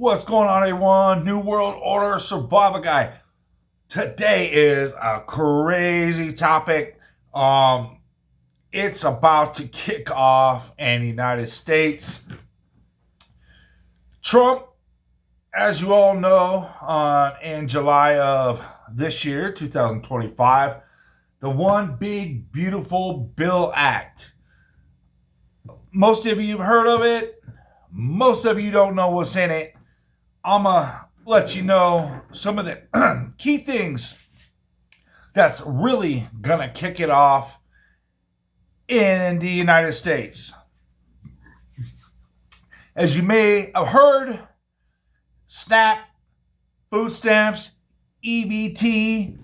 What's going on, everyone? New World Order Survival Guy. Today is a crazy topic. It's about to kick off in the United States. Trump, as you all know, in July of this year, 2025, the One Big Beautiful Bill Act. Most of you have heard of it. Most of you don't know what's in it. I'm going to let you know some of the key things that's really going to kick it off in the United States. As you may have heard, SNAP, food stamps, EBT,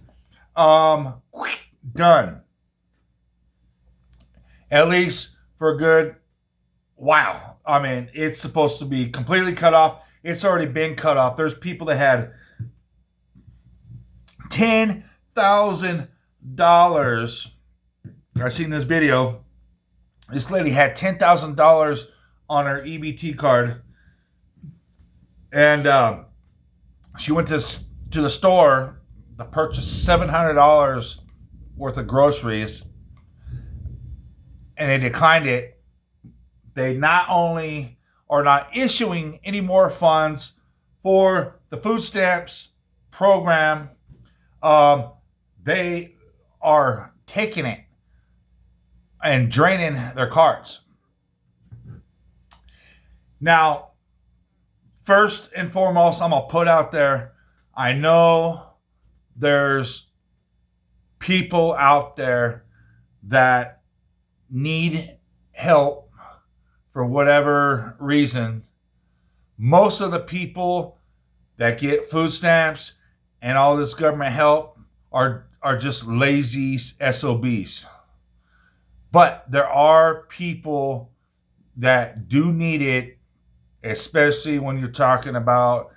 done. At least for a good while. I mean, it's supposed to be completely cut off. It's already been cut off. There's people that had $10,000. I seen this video. This lady had $10,000 on her EBT card, and she went to the store to purchase $700 worth of groceries, and they declined it. They not only are not issuing any more funds for the food stamps program, they are taking it and draining their cards. Now, first and foremost, I'm going to put out there, I know there's people out there that need help for whatever reason. Most of the people that get food stamps and all this government help are just lazy SOBs. But there are people that do need it, especially when you're talking about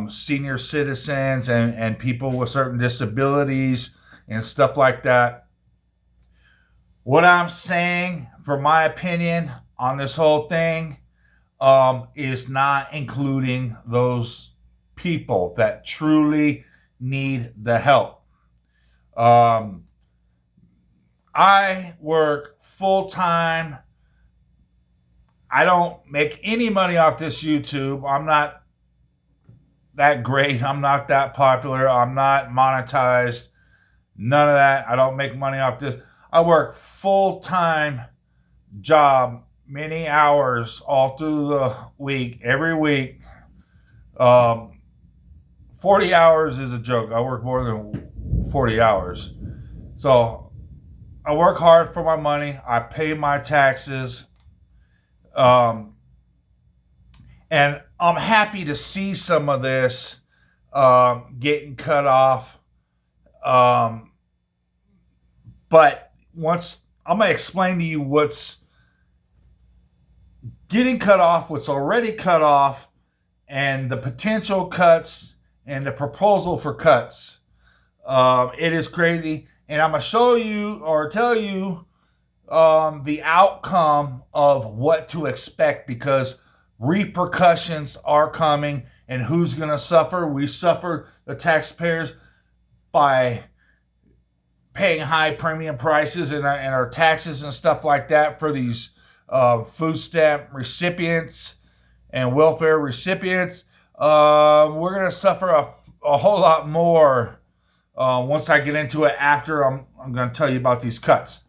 senior citizens and people with certain disabilities and stuff like that. What I'm saying, for my opinion, on this whole thing, is not including those people that truly need the help. I work full-time. I don't make any money off this YouTube. I'm not that great. I'm not that popular. I'm not monetized. None of that. I don't make money off this. I work full-time job, many hours all through the week, every week. 40 hours is a joke. I work more than 40 hours. So I work hard for my money. I pay my taxes. And I'm happy to see some of this getting cut off. But once I'm going to explain to you what's getting cut off, what's already cut off, and the potential cuts and the proposal for cuts. It is crazy. And I'm going to show you or tell you the outcome of what to expect, because repercussions are coming. And who's going to suffer? We suffer, the taxpayers, by paying high premium prices and our taxes and stuff like that for these food stamp recipients and welfare recipients. We're going to suffer a whole lot more once I get into it. After I'm going to tell you about these cuts.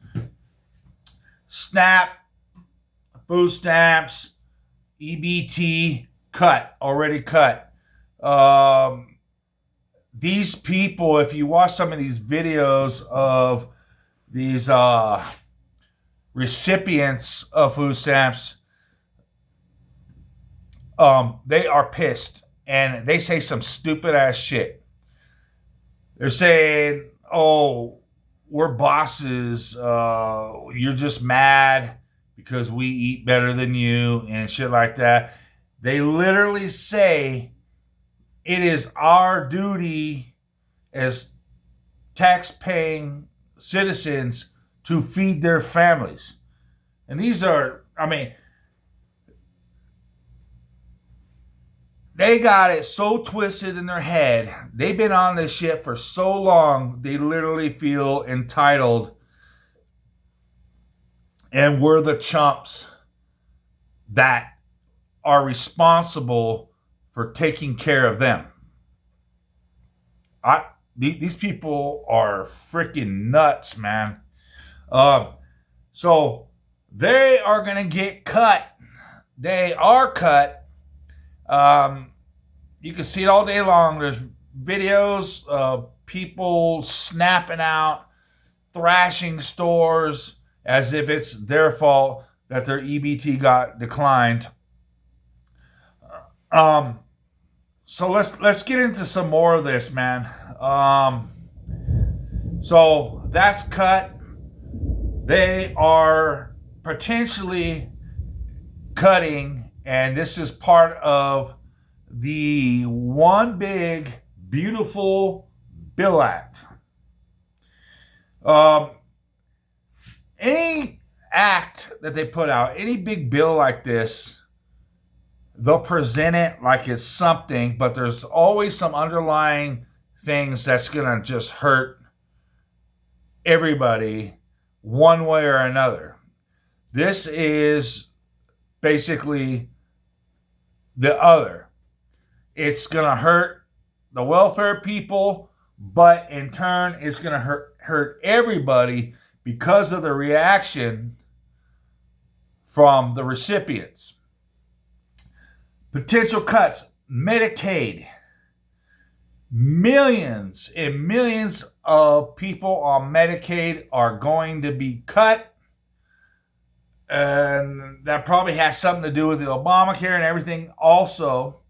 SNAP, food stamps, EBT, already cut. These people, if you watch some of these videos of these recipients of food stamps, they are pissed, and they say some stupid ass shit. They're saying, oh, we're bosses, you're just mad because we eat better than you and shit like that. They literally say it is our duty as tax-paying citizens to feed their families. And these are, I mean, they got it so twisted in their head. They've been on this shit for so long, they literally feel entitled. And we're the chumps that are responsible for taking care of them. These people are freaking nuts, man. So they are going to get cut. They are cut. You can see it all day long. There's videos of people snapping out, thrashing stores as if it's their fault that their EBT got declined. So let's get into some more of this, man. So that's cut. They are potentially cutting, and this is part of the One Big Beautiful Bill Act. Any act that they put out, any big bill like this, they'll present it like it's something, but there's always some underlying things that's going to just hurt everybody one way or another. This is basically the other. It's going to hurt the welfare people, but in turn, it's going to hurt everybody because of the reaction from the recipients. Potential cuts, Medicaid. Millions and millions of people on Medicaid are going to be cut. And that probably has something to do with the Obamacare and everything also.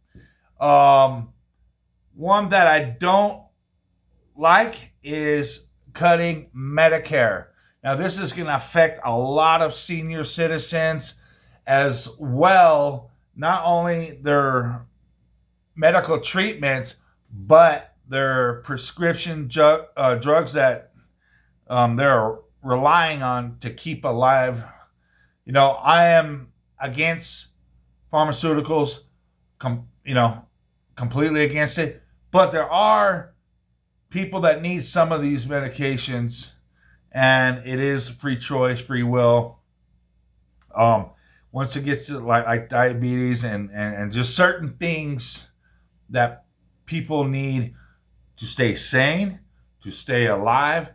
One that I don't like is cutting Medicare. Now, this is going to affect a lot of senior citizens as well. Not only their medical treatments, but their prescription drugs that they're relying on to keep alive. You know, I am against pharmaceuticals, completely against it. But there are people that need some of these medications, and it is free choice, free will. Once it gets to like diabetes and just certain things that people need to stay sane, to stay alive,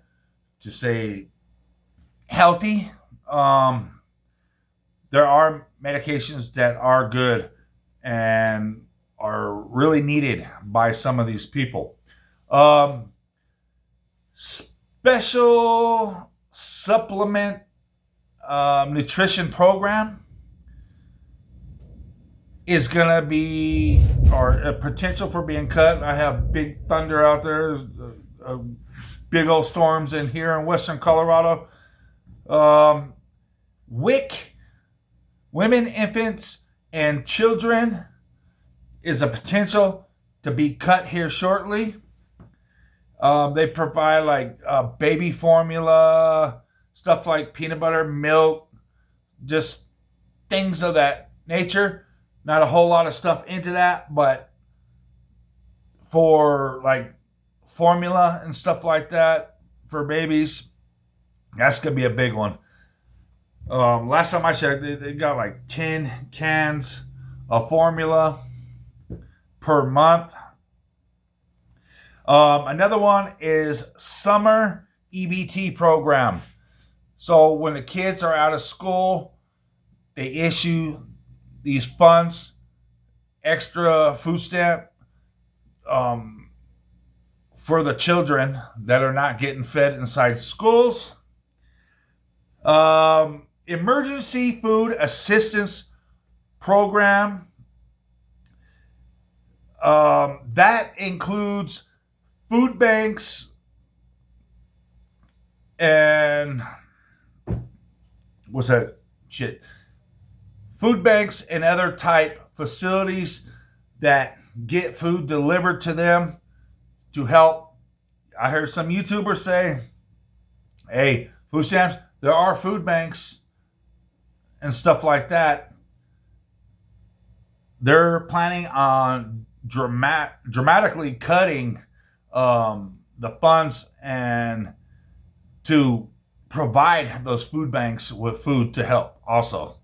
to stay healthy, there are medications that are good and are really needed by some of these people. Special supplement nutrition program is going to be, or a potential for being cut. I have big thunder out there, big old storms in here in western Colorado. WIC, Women, Infants, and Children, is a potential to be cut here shortly. They provide like baby formula, stuff like peanut butter, milk, just things of that nature. Not a whole lot of stuff into that, but for like formula and stuff like that for babies, that's going to be a big one. Last time I checked, they got like 10 cans of formula per month. Another one is summer EBT program. So when the kids are out of school, they issue these funds, extra food stamp, for the children that are not getting fed inside schools. Emergency food assistance program. That includes food banks and what's that shit? Food banks and other type facilities that get food delivered to them to help. I heard some YouTubers say, hey, food stamps, there are food banks and stuff like that they're planning on dramatically cutting the funds and to provide those food banks with food to help also.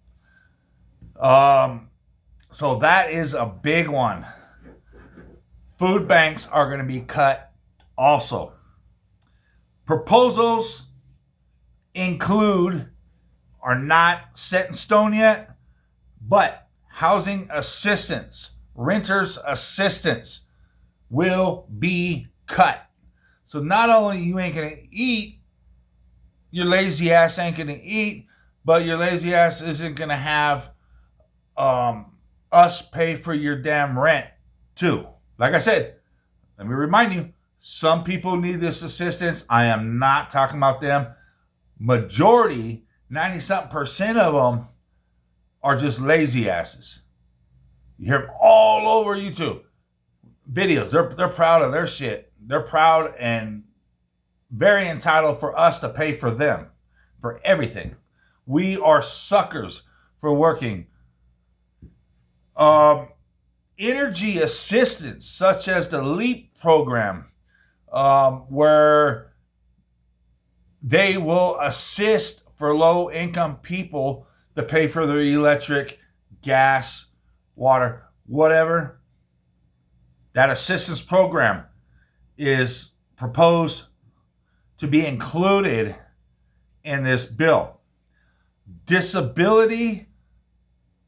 So that is a big one. Food banks are going to be cut also. Proposals are not set in stone yet, but housing assistance, renters assistance will be cut. So not only you ain't going to eat, your lazy ass ain't going to eat, but your lazy ass isn't going to have us pay for your damn rent too. Like I said, let me remind you, some people need this assistance. I am not talking about them. Majority, 90-something% of them are just lazy asses. You hear them all over YouTube. Videos. They're proud of their shit. They're proud and very entitled for us to pay for them, for everything. We are suckers for working. Energy assistance, such as the LEAP program, where they will assist for low-income people to pay for their electric, gas, water, whatever. That assistance program is proposed to be included in this bill. Disability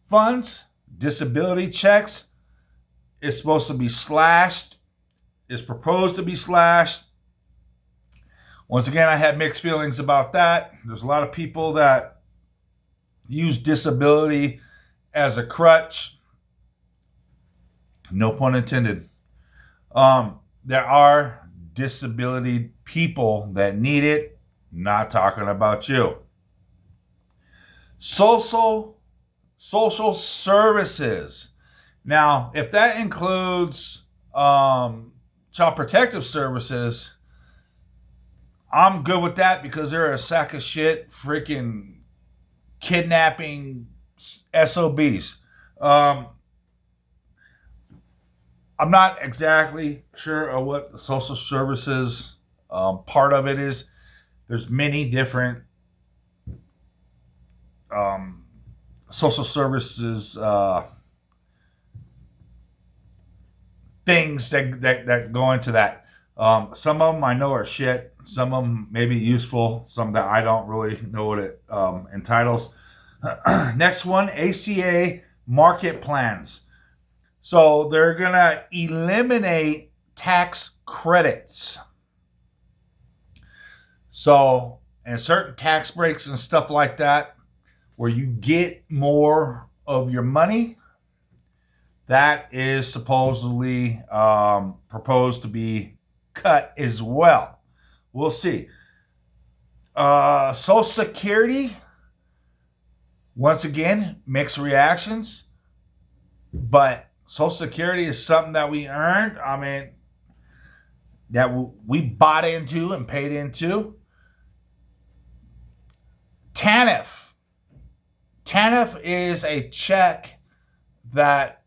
funds, disability checks is supposed to be slashed, is proposed to be slashed. Once again, I had mixed feelings about that. There's a lot of people that use disability as a crutch. No pun intended. There are disability people that need it. Not talking about you. Social services. Now, if that includes child protective services, I'm good with that because they're a sack of shit, freaking kidnapping SOBs. I'm not exactly sure of what the social services part of it is. There's many different social services things that go into that. Some of them I know are shit. Some of them may be useful. Some that I don't really know what it entitles. Next one, ACA market plans. So they're going to eliminate tax credits. So, and certain tax breaks and stuff like that, where you get more of your money, that is supposedly proposed to be cut as well. We'll see. Social Security, once again, mixed reactions. But Social Security is something that we earned. I mean, that we bought into and paid into. TANF. TANF is a check that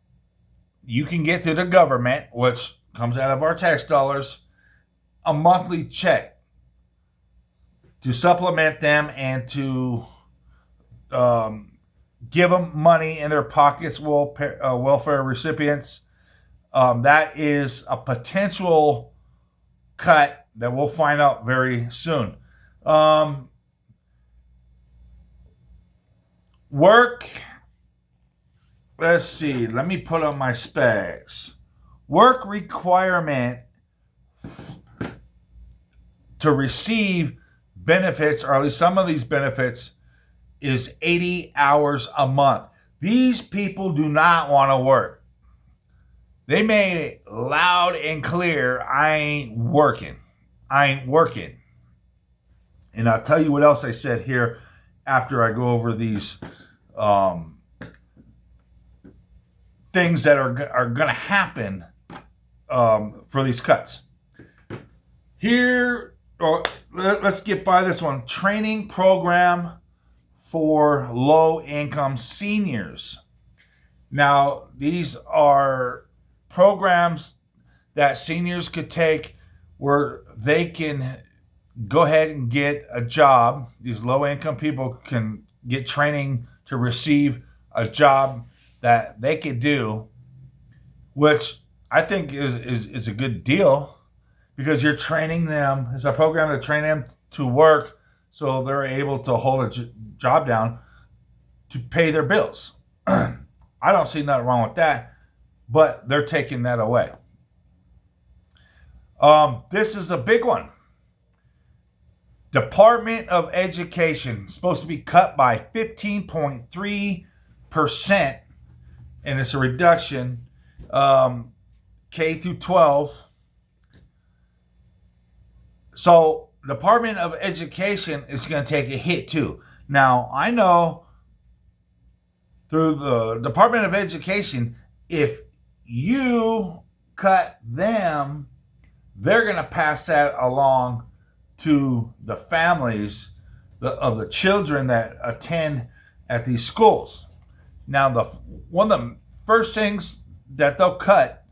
you can get through the government, which comes out of our tax dollars, a monthly check to supplement them and to give them money in their pockets, welfare recipients. That is a potential cut that we'll find out very soon. Work. Let's see. Let me put on my specs. Work requirement to receive benefits, or at least some of these benefits, is 80 hours a month. These people do not want to work. They made it loud and clear, I ain't working. I ain't working. And I'll tell you what else I said here after I go over these things that are going to happen for these cuts. Here, let's get by this one. Training program for low-income seniors. Now, these are programs that seniors could take where they can go ahead and get a job. These low income people can get training to receive a job that they could do, which I think is a good deal because you're training them. It's a program to train them to work so they're able to hold a job down to pay their bills. I don't see nothing wrong with that, but they're taking that away. This is a big one. Department of Education supposed to be cut by 15.3%, and it's a reduction, K through 12. So Department of Education is going to take a hit too. Now, I know through the Department of Education, if you cut them, they're going to pass that along to the families of the children that attend at these schools. Now, one of the first things that they'll cut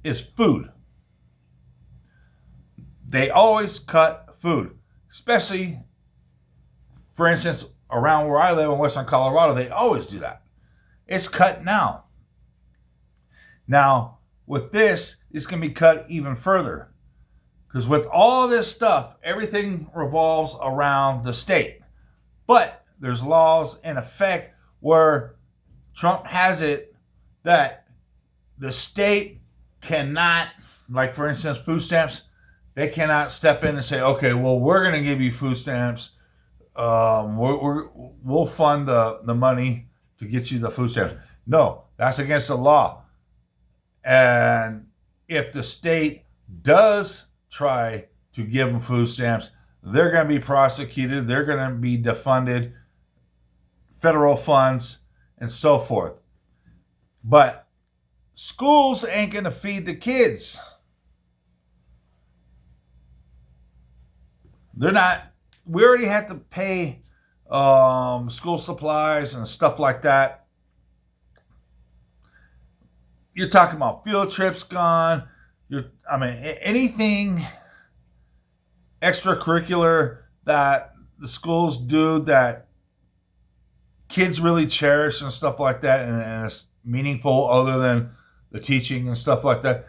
is food. They always cut food, especially, for instance, around where I live in Western Colorado, they always do that. It's cut now. Now, with this, it's going to be cut even further. Because with all this stuff, everything revolves around the state. But there's laws in effect where Trump has it that the state cannot, like for instance, food stamps, they cannot step in and say, okay, well, we're going to give you food stamps. We'll fund the money to get you the food stamps. No, that's against the law. And if the state does try to give them food stamps, they're going to be prosecuted. They're going to be defunded, federal funds, and so forth. But schools ain't going to feed the kids. They're not. We already have to pay school supplies and stuff like that. You're talking about field trips gone. Anything extracurricular that the schools do that kids really cherish and stuff like that, and it's meaningful other than the teaching and stuff like that,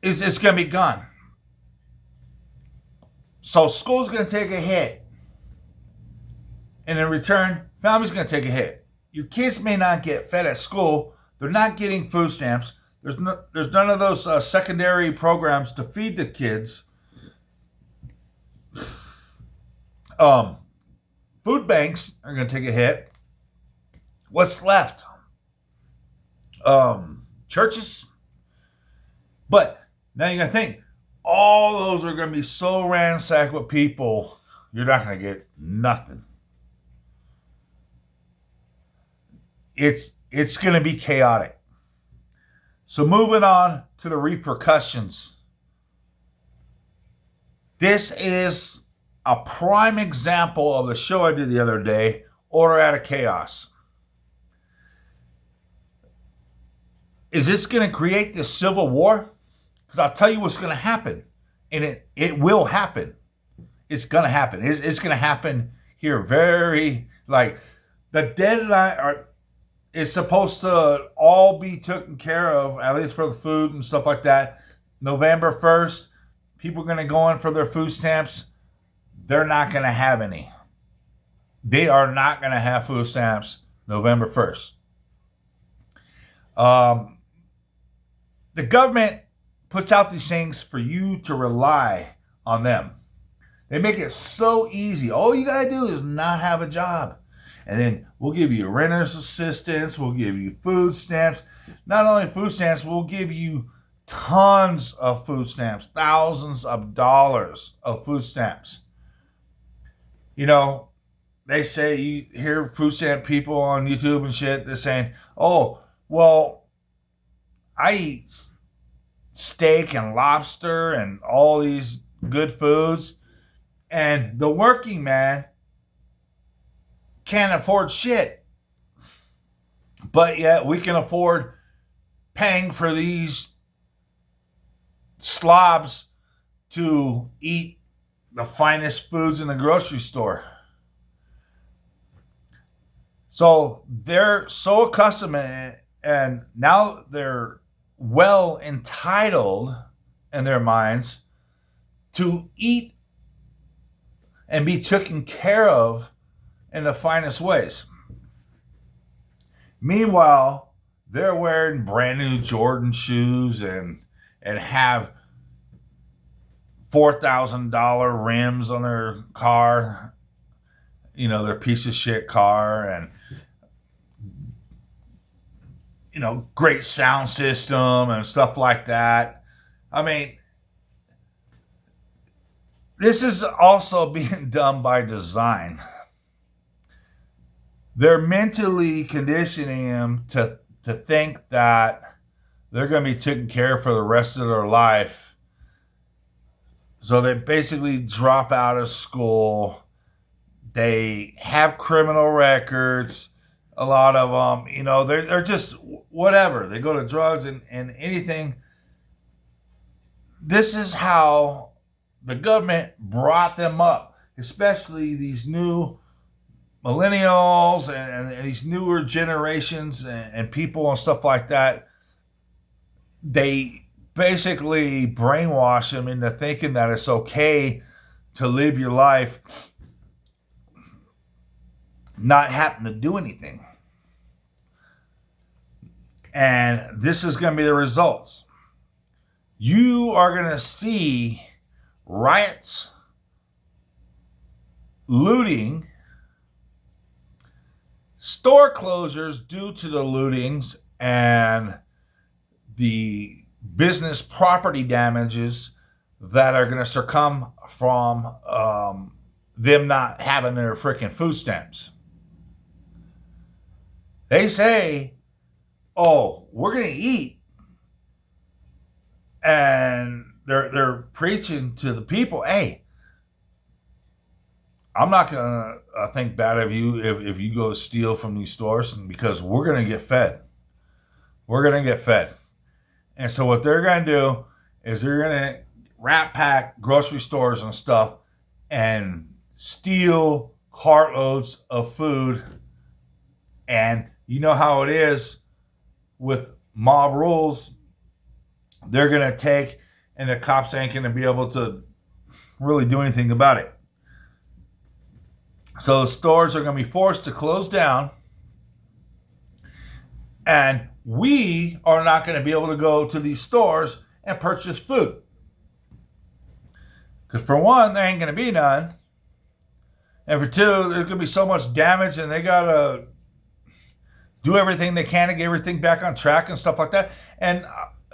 it's going to be gone. So school's going to take a hit. And in return, family's going to take a hit. Your kids may not get fed at school. They're not getting food stamps. There's none of those secondary programs to feed the kids. Food banks are going to take a hit. What's left? Churches. But now you got to think, all those are going to be so ransacked with people, you're not going to get nothing. It's going to be chaotic. So moving on to the repercussions. This is a prime example of the show I did the other day, Order Out of Chaos. Is this going to create this civil war? Because I'll tell you what's going to happen. And it will happen. It's going to happen. It's going to happen here very, like, the deadline is supposed to all be taken care of, at least for the food and stuff like that. November 1st, people are going to go in for their food stamps. They're not going to have any. They are not going to have food stamps November 1st. The government puts out these things for you to rely on them. They make it so easy. All you got to do is not have a job. And then we'll give you renter's assistance. We'll give you food stamps. Not only food stamps, we'll give you tons of food stamps, thousands of dollars of food stamps. You know, they say, you hear food stamp people on YouTube and shit, they're saying, oh, well, I eat steak and lobster and all these good foods, and the working man can't afford shit. But yet we can afford paying for these slobs to eat the finest foods in the grocery store. So they're so accustomed, and now they're well entitled in their minds to eat and be taken care of in the finest ways. Meanwhile, they're wearing brand new Jordan shoes and have $4,000 rims on their car, their piece of shit car, and great sound system and stuff like that. I mean, this is also being done by design. They're mentally conditioning them to think that they're going to be taken care of for the rest of their life. So they basically drop out of school. They have criminal records. A lot of them, they're just whatever. They go to drugs and anything. This is how the government brought them up, especially these new millennials and these newer generations and people and stuff like that. They basically brainwash them into thinking that it's okay to live your life not having to do anything. And this is going to be the results. You are going to see riots, looting, store closures due to the lootings and the business property damages that are going to succumb from them not having their freaking food stamps. They say, oh, we're going to eat. And they're preaching to the people, hey, I'm not going to think bad of you if you go steal from these stores because we're going to get fed. We're going to get fed. And so what they're going to do is they're going to rat pack grocery stores and stuff and steal cartloads of food. And you know how it is with mob rules. They're going to take, and the cops ain't going to be able to really do anything about it. So the stores are going to be forced to close down, and we are not going to be able to go to these stores and purchase food. Because for one, there ain't going to be none. And for two, there's going to be so much damage, and they got to do everything they can to get everything back on track and stuff like that. And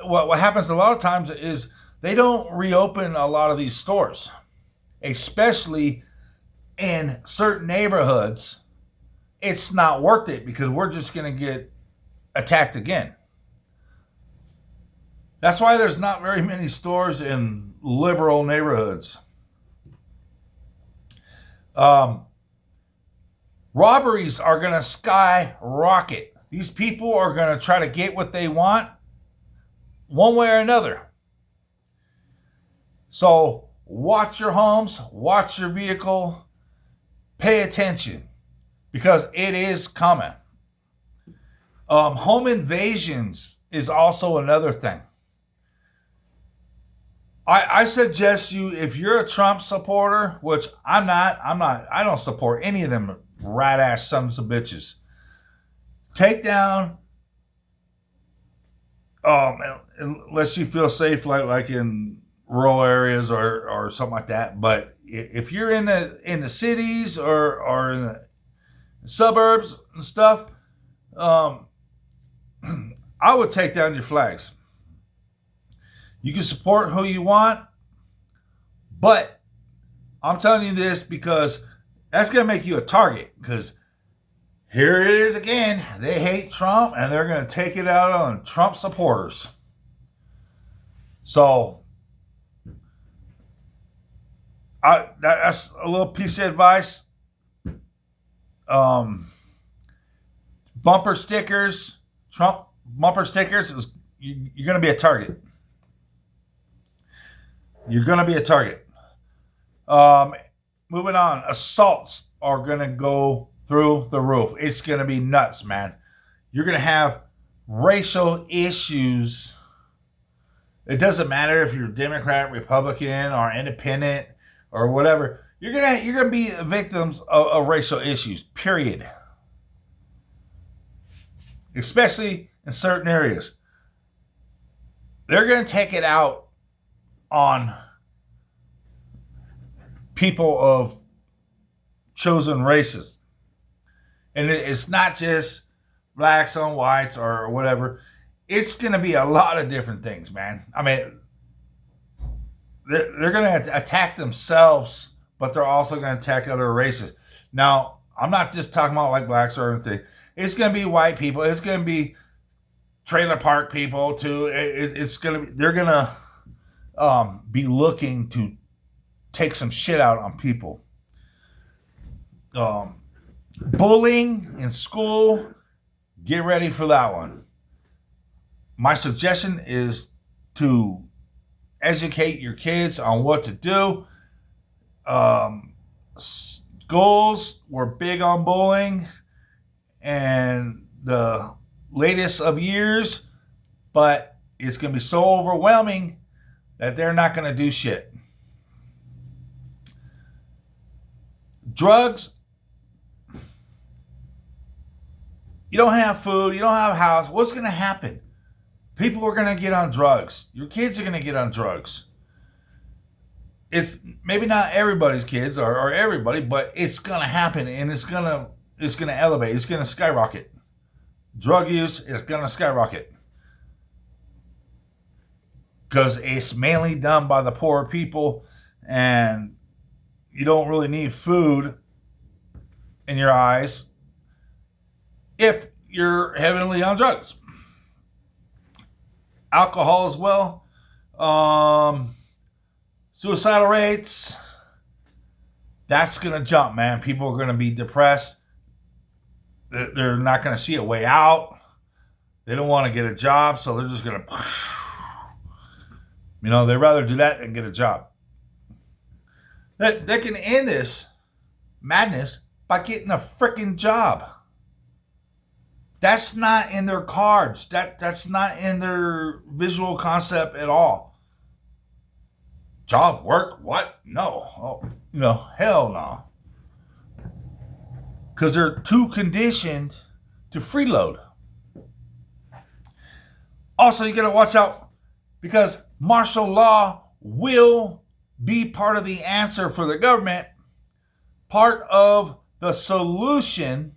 what happens a lot of times is they don't reopen a lot of these stores, especially in certain neighborhoods. It's not worth it because we're just going to get attacked again. That's why there's not very many stores in liberal neighborhoods. Robberies are going to skyrocket. These people are going to try to get what they want one way or another. So watch your homes, watch your vehicle, pay attention because it is coming. Home invasions is also another thing. I suggest you, if you're a Trump supporter, which I'm not, I don't support any of them rat ass sons of bitches. Take down, unless you feel safe, like in rural areas or something like that. But if you're in the cities or in the suburbs and stuff, I would take down your flags. You can support who you want, but I'm telling you this because that's going to make you a target. Because here it is again. They hate Trump, and they're going to take it out on Trump supporters. So that's a little piece of advice. bumper stickers, Trump bumper stickers, you're going to be a target. You're going to be a target. Moving on, assaults are going to go through the roof. It's going to be nuts, man. You're going to have racial issues. It doesn't matter if you're Democrat, Republican, or independent, or whatever. You're gonna be victims of racial issues. Period. Especially in certain areas. They're gonna take it out on people of chosen races, and it's not just blacks on whites or whatever. It's going to be a lot of different things, man. I mean, they're going to attack themselves, but they're also going to attack other races. Now, I'm not just talking about like blacks or anything. It's going to be white people. It's going to be trailer park people too. It's going to be, they're going to be looking to take some shit out on people. Bullying in school, get ready for that one. My suggestion is to educate your kids on what to do. Schools were big on bullying and the latest of years, but it's going to be so overwhelming that they're not going to do shit. Drugs. You don't have food. You don't have a house. What's going to happen? People are going to get on drugs. Your kids are going to get on drugs. It's maybe not everybody's kids or everybody, but it's going to happen, and it's going to elevate. It's going to skyrocket. Drug use is going to skyrocket because it's mainly done by the poor people, and you don't really need food in your eyes if you're heavily on drugs. Alcohol as well. Suicidal rates. That's going to jump, man. People are going to be depressed. They're not going to see a way out. They don't want to get a job, so they're just going to, they'd rather do that than get a job. They can end this madness by getting a freaking job. That's not in their cards. That's not in their visual concept at all. Job, work, what? No. Hell no. Because they're too conditioned to freeload. Also, you got to watch out because martial law will be part of the answer for the government, part of the solution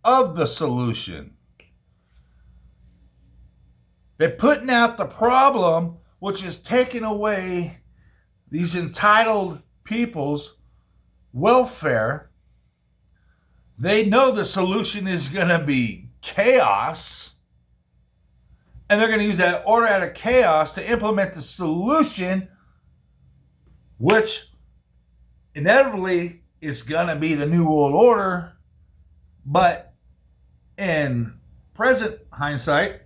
of the solution. They're putting out the problem, which is taking away these entitled people's welfare. They know the solution is going to be chaos, and they're going to use that order out of chaos to implement the solution, which inevitably is going to be the New World Order. But in present hindsight,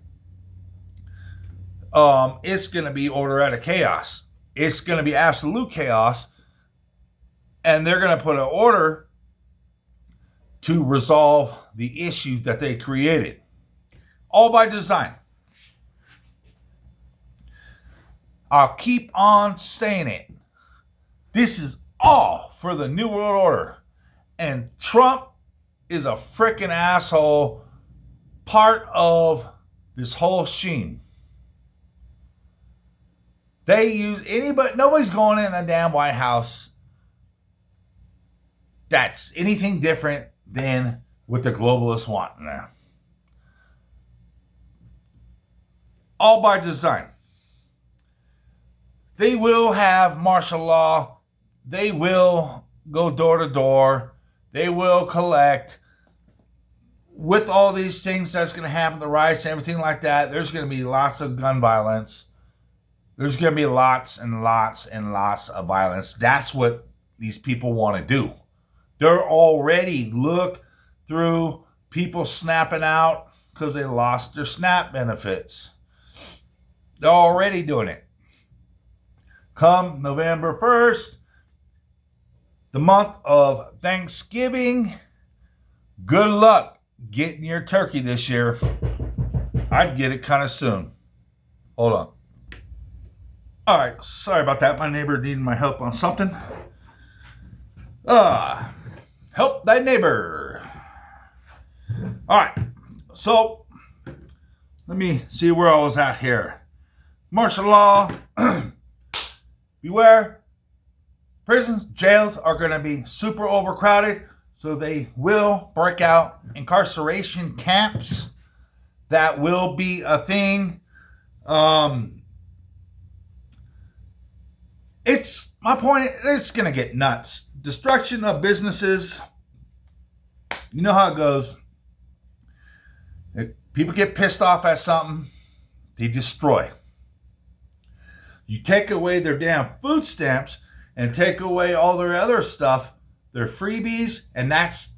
it's going to be order out of chaos. It's going to be absolute chaos. And they're going to put an order to resolve the issue that they created. All by design. I'll keep on saying it. This is all for the New World Order. And Trump is a freaking asshole, part of this whole scheme. They use nobody's going in the damn White House that's anything different than what the globalists want now. All by design. They will have martial law. They will go door to door. They will collect. With all these things that's going to happen, the riots and everything like that, there's going to be lots of gun violence. There's going to be lots and lots and lots of violence. That's what these people want to do. They're already look through people snapping out because they lost their SNAP benefits. They're already doing it. Come November 1st, the month of Thanksgiving, good luck getting your turkey this year. I'd get it kind of soon. Hold on. All right, sorry about that. My neighbor needed my help on something. Help thy neighbor. All right, so let me see where I was at here. Martial law. Beware. Prisons, jails are going to be super overcrowded, so they will break out incarceration camps. That will be a thing. It's my point. It's going to get nuts. Destruction of businesses. You know how it goes. If people get pissed off at something, they destroy. You take away their damn food stamps and take away all their other stuff, their freebies, and that's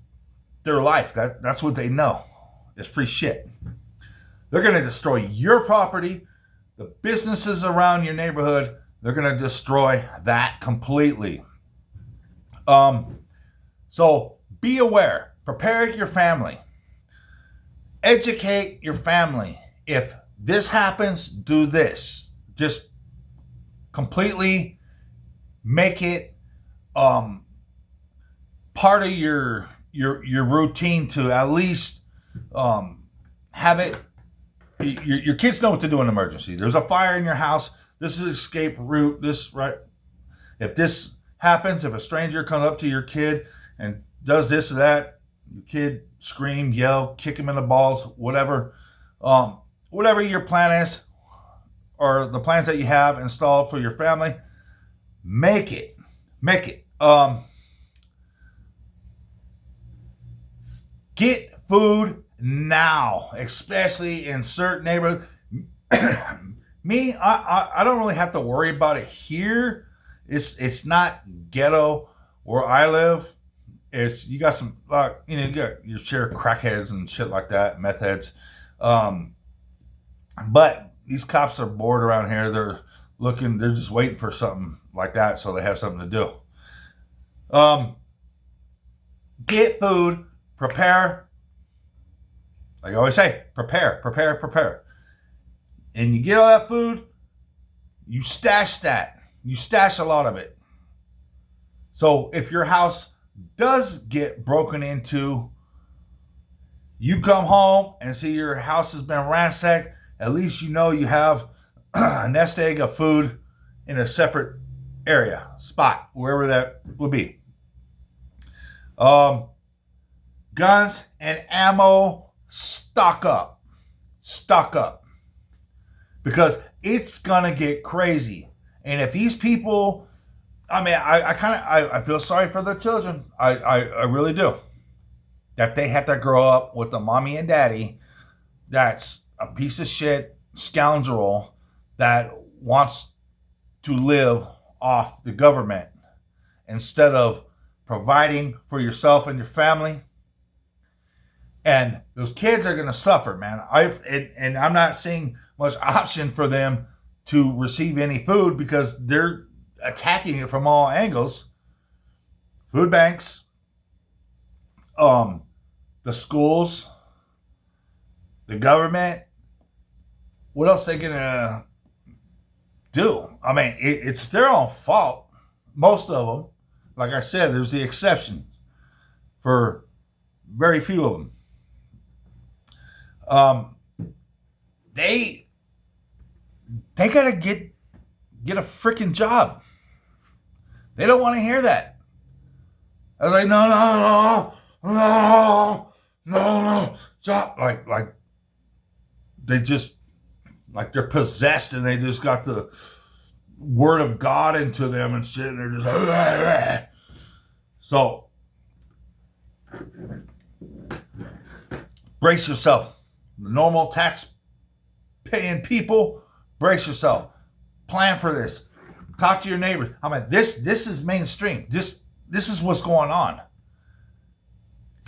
their life. That's what they know. It's free shit. They're going to destroy your property, the businesses around your neighborhood. They're going to destroy that completely. So be aware. Prepare your family. Educate your family. If this happens, do this. Just completely make it part of your routine to at least have it. Your kids know what to do in an emergency. There's a fire in your house. This is escape route. This right. If this happens, if a stranger comes up to your kid and does this or that, your kid scream, yell, kick him in the balls, whatever. Whatever your plan is, or the plans that you have installed for your family, make it. Get food now, especially in certain neighborhoods. Me, I don't really have to worry about it here. It's not ghetto where I live. It's you got some you got your share of crackheads and shit like that, meth heads. But these cops are bored around here. They're just waiting for something like that so they have something to do. Get food, prepare. Like I always say, prepare. And you get all that food, you stash that. You stash a lot of it. So if your house does get broken into, you come home and see your house has been ransacked, at least you know you have a nest egg of food in a separate area, spot, wherever that would be. Guns and ammo, stock up. Because it's gonna get crazy. And if these people, I feel sorry for their children. I really do. That they have to grow up with a mommy and daddy that's a piece of shit scoundrel that wants to live off the government instead of providing for yourself and your family. And those kids are going to suffer, man. And I'm not seeing much option for them to receive any food because they're attacking it from all angles. Food banks, the schools, the government. What else are they going to do? I mean, it's their own fault. Most of them. Like I said, there's the exceptions for very few of them. They gotta get a freaking job. They don't want to hear that. I was like, no, job. Like they just like they're possessed and they just got the word of God into them and shit. And they're just so brace yourself. The normal tax paying people, brace yourself. Plan for this. Talk to your neighbors. I mean, this is mainstream. This is what's going on.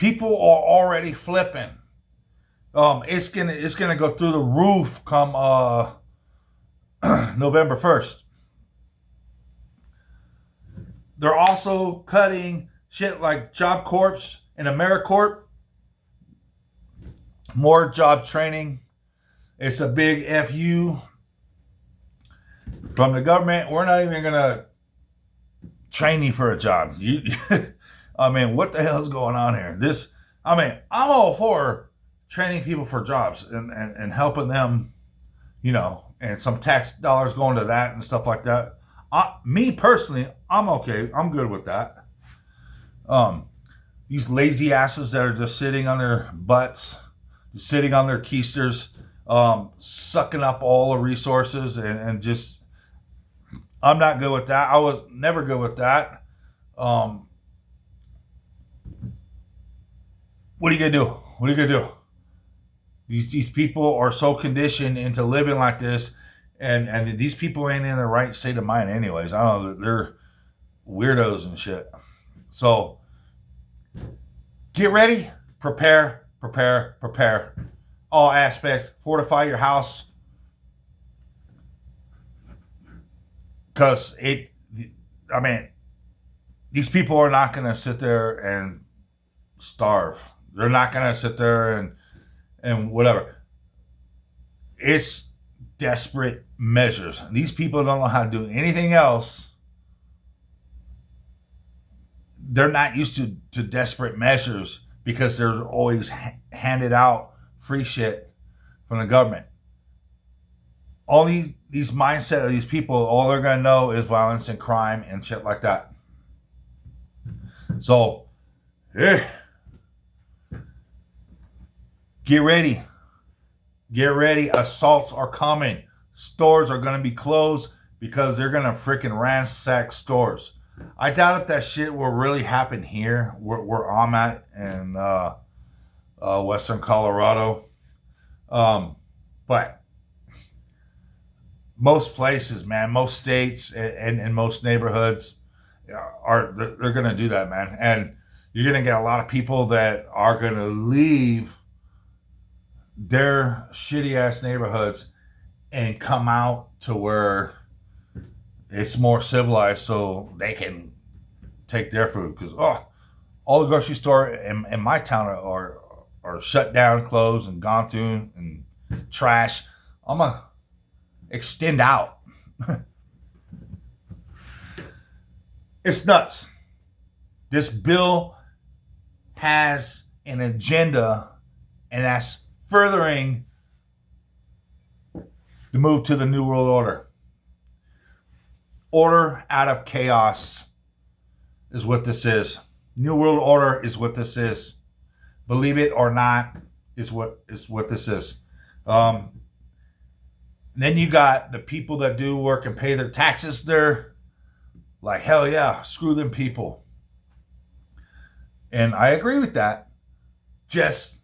People are already flipping. It's gonna go through the roof come November 1st. They're also cutting shit like Job Corps and AmeriCorps. More job training. It's a big FU from the government. We're not even gonna train you for a job. I mean, what the hell is going on here? I'm all for training people for jobs and helping them, and some tax dollars going to that and stuff like that. Me personally, I'm okay. I'm good with that. These lazy asses that are just sitting on their butts, sitting on their keisters, sucking up all the resources and just, I'm not good with that. I was never good with that. What are you gonna do? What are you gonna do? These people are so conditioned into living like this, and these people ain't in the right state of mind anyways. I don't know, they're weirdos and shit. So get ready, prepare. All aspects, fortify your house. Because these people are not going to sit there and starve. They're not going to sit there and whatever. It's desperate measures. These people don't know how to do anything else. They're not used to desperate measures because they're always handed out free shit from the government. All these mindset of these people, all they're going to know is violence and crime and shit like that. So, get ready. Get ready. Assaults are coming. Stores are going to be closed because they're going to freaking ransack stores. I doubt if that shit will really happen here where I'm at in Western Colorado. But most places, man, most states and most neighborhoods they're going to do that, man. And you're going to get a lot of people that are going to leave their shitty ass neighborhoods and come out to where it's more civilized so they can take their food. Because all the grocery store in my town are shut down, closed, and gone through, and trash. I'm going to extend out. It's nuts. This bill has an agenda, and that's furthering the move to the New World Order. Order out of chaos is what this is. New World Order is what this is. Believe it or not, is what this is. Then you got the people that do work and pay their taxes. They're like, hell yeah, screw them people. And I agree with that. Just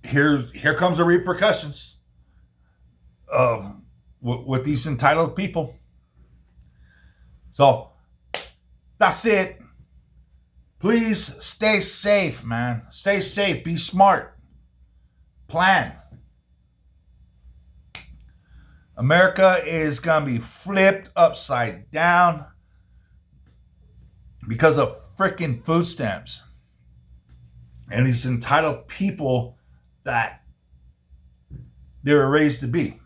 here comes the repercussions of with these entitled people. So that's it. Please stay safe, man. Stay safe. Be smart. Plan. America is going to be flipped upside down because of freaking food stamps and these entitled people that they were raised to be.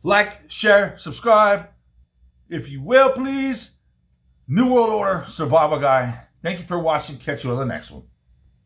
Like, share, subscribe, if you will, please. New World Order Survival Guy. Thank you for watching. Catch you on the next one.